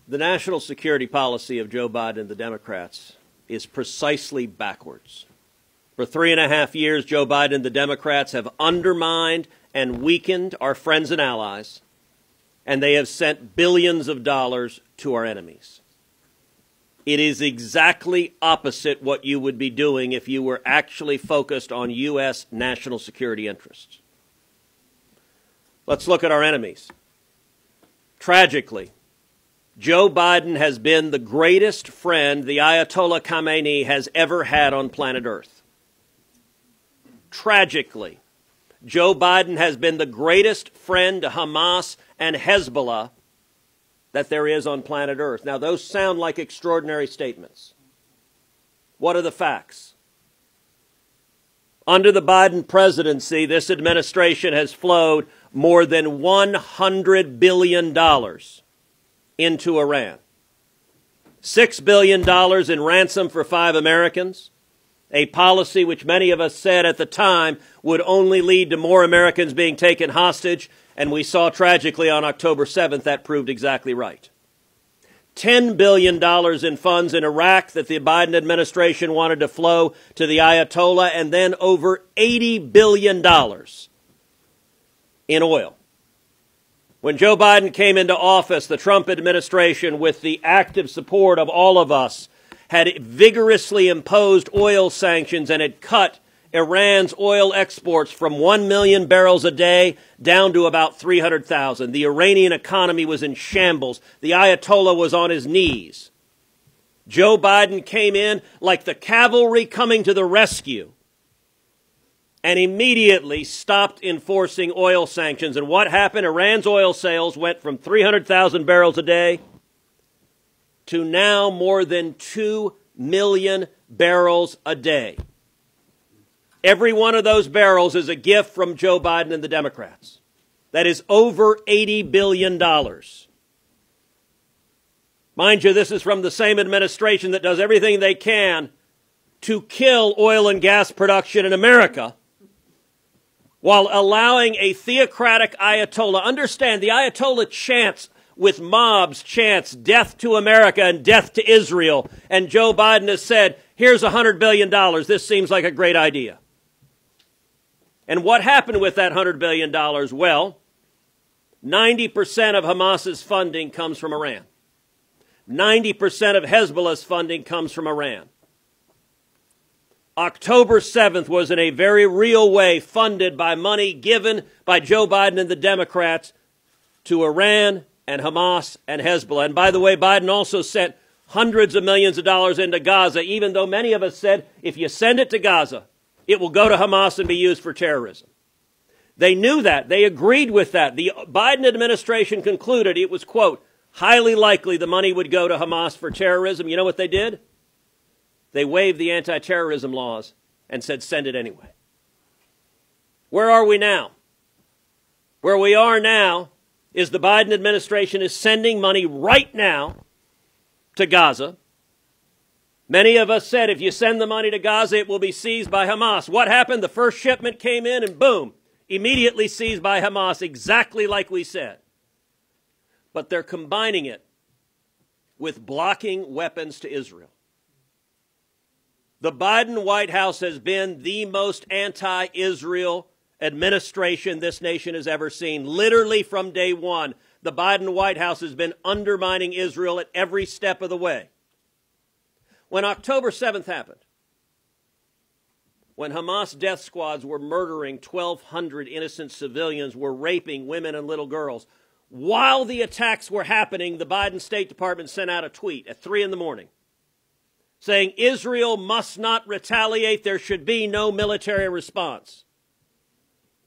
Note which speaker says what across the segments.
Speaker 1: The national security policy of Joe Biden and the Democrats is precisely backwards. For 3.5 years, Joe Biden and the Democrats have undermined and weakened our friends and allies, and they have sent billions of dollars to our enemies. It is exactly opposite what you would be doing if you were actually focused on U.S. national security interests. Let's look at our enemies. Tragically, Joe Biden has been the greatest friend the Ayatollah Khamenei has ever had on planet Earth. Tragically, Joe Biden has been the greatest friend to Hamas and Hezbollah that there is on planet Earth. Now, those sound like extraordinary statements. What are the facts? Under the Biden presidency, this administration has flowed more than $100 billion into Iran. $6 billion in ransom for 5 Americans, a policy which many of us said at the time would only lead to more Americans being taken hostage, and we saw tragically on October 7th that proved exactly right. $10 billion in funds in Iraq that the Biden administration wanted to flow to the Ayatollah, and then over $80 billion in oil. When Joe Biden came into office, the Trump administration, with the active support of all of us, had vigorously imposed oil sanctions and had cut Iran's oil exports from 1 million barrels a day down to about 300,000. The Iranian economy was in shambles. The Ayatollah was on his knees. Joe Biden came in like the cavalry coming to the rescue and immediately stopped enforcing oil sanctions. And what happened? Iran's oil sales went from 300,000 barrels a day to now more than 2 million barrels a day. Every one of those barrels is a gift from Joe Biden and the Democrats. That is over $80 billion. Mind you, this is from the same administration that does everything they can to kill oil and gas production in America, while allowing a theocratic Ayatollah. Understand, the Ayatollah chants with mobs, chants death to America and death to Israel. And Joe Biden has said, here's $100 billion. This seems like a great idea. And what happened with that $100 billion? Well, 90% of Hamas's funding comes from Iran. 90% of Hezbollah's funding comes from Iran. October 7th was in a very real way funded by money given by Joe Biden and the Democrats to Iran and Hamas and Hezbollah. And by the way, Biden also sent hundreds of millions of dollars into Gaza, even though many of us said, if you send it to Gaza, it will go to Hamas and be used for terrorism. They knew that. They agreed with that. The Biden administration concluded it was, quote, highly likely the money would go to Hamas for terrorism. You know what they did? They waived the anti-terrorism laws and said, send it anyway. Where are we now? Where we are now is the Biden administration is sending money right now to Gaza. Many of us said, if you send the money to Gaza, it will be seized by Hamas. What happened? The first shipment came in and boom, immediately seized by Hamas, exactly like we said. But they're combining it with blocking weapons to Israel. The Biden White House has been the most anti-Israel administration this nation has ever seen. Literally from day one, the Biden White House has been undermining Israel at every step of the way. When October 7th happened, when Hamas death squads were murdering 1,200 innocent civilians, were raping women and little girls, while the attacks were happening, the Biden State Department sent out a tweet at 3 in the morning saying Israel must not retaliate. There should be no military response.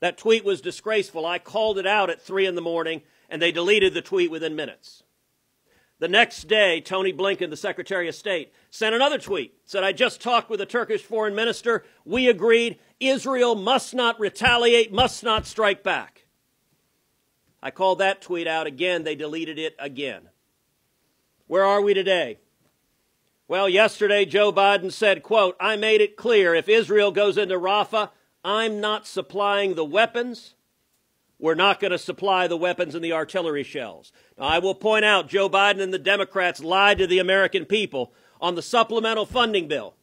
Speaker 1: That tweet was disgraceful. I called it out at 3 in the morning, and they deleted the tweet within minutes. The next day, Tony Blinken, the Secretary of State, sent another tweet. Said, I just talked with the Turkish foreign minister. We agreed Israel must not retaliate, must not strike back. I called that tweet out again. They deleted it again. Where are we today? Well, yesterday, Joe Biden said, quote, I made it clear if Israel goes into Rafah, I'm not supplying the weapons, we're not going to supply the weapons and the artillery shells. Now, I will point out Joe Biden and the Democrats lied to the American people on the supplemental funding bill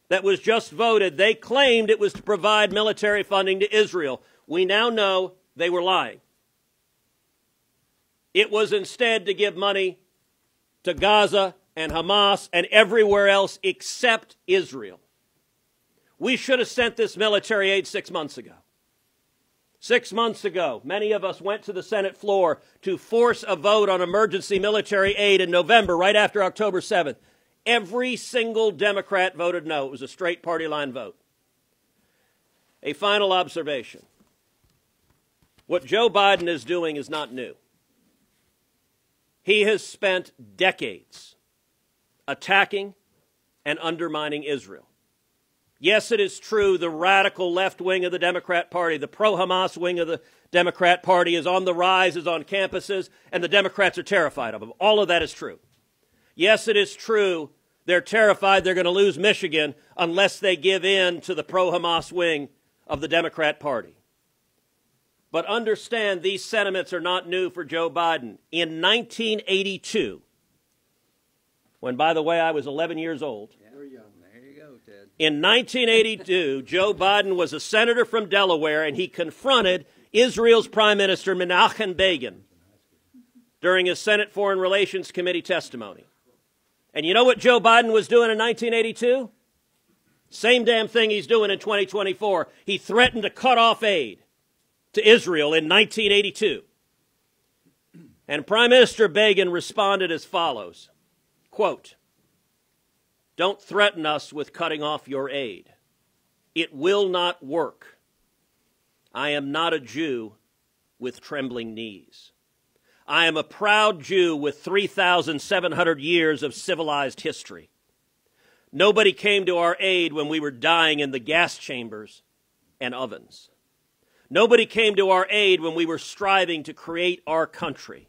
Speaker 1: that was just voted. They claimed it was to provide military funding to Israel. We now know they were lying. It was instead to give money to Gaza and Hamas and everywhere else except Israel. We should have sent this military aid 6 months ago. 6 months ago, many of us went to the Senate floor to force a vote on emergency military aid in November, right after October 7th. Every single Democrat voted no. It was a straight party line vote. A final observation. What Joe Biden is doing is not new. He has spent decades attacking and undermining Israel. Yes, it is true the radical left wing of the Democrat Party, the pro-Hamas wing of the Democrat Party is on the rise, is on campuses, and the Democrats are terrified of them. All of that is true. Yes, it is true they're terrified they're going to lose Michigan unless they give in to the pro-Hamas wing of the Democrat Party. But understand, these sentiments are not new for Joe Biden. In 1982, when, by the way, I was 11 years old, in 1982, Joe Biden was a senator from Delaware, and he confronted Israel's Prime Minister Menachem Begin during his Senate Foreign Relations Committee testimony. And you know what Joe Biden was doing in 1982? Same damn thing he's doing in 2024. He threatened to cut off aid to Israel in 1982. And Prime Minister Begin responded as follows, quote, "Don't threaten us with cutting off your aid. It will not work. I am not a Jew with trembling knees. I am a proud Jew with 3,700 years of civilized history. Nobody came to our aid when we were dying in the gas chambers and ovens. Nobody came to our aid when we were striving to create our country.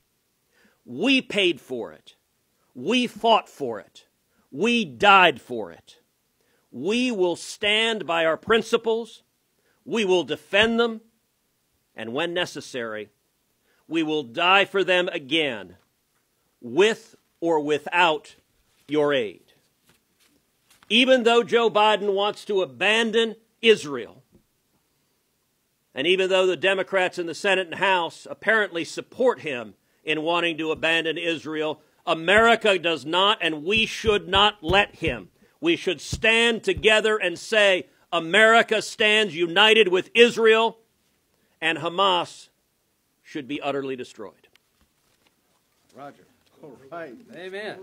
Speaker 1: We paid for it. We fought for it. We died for it. We will stand by our principles. We will defend them. And when necessary, we will die for them again, with or without your aid." Even though Joe Biden wants to abandon Israel, and even though the Democrats in the Senate and House apparently support him in wanting to abandon Israel, America does not, and we should not let him. We should stand together and say, America stands united with Israel, and Hamas should be utterly destroyed.
Speaker 2: Roger. All right.
Speaker 3: Amen.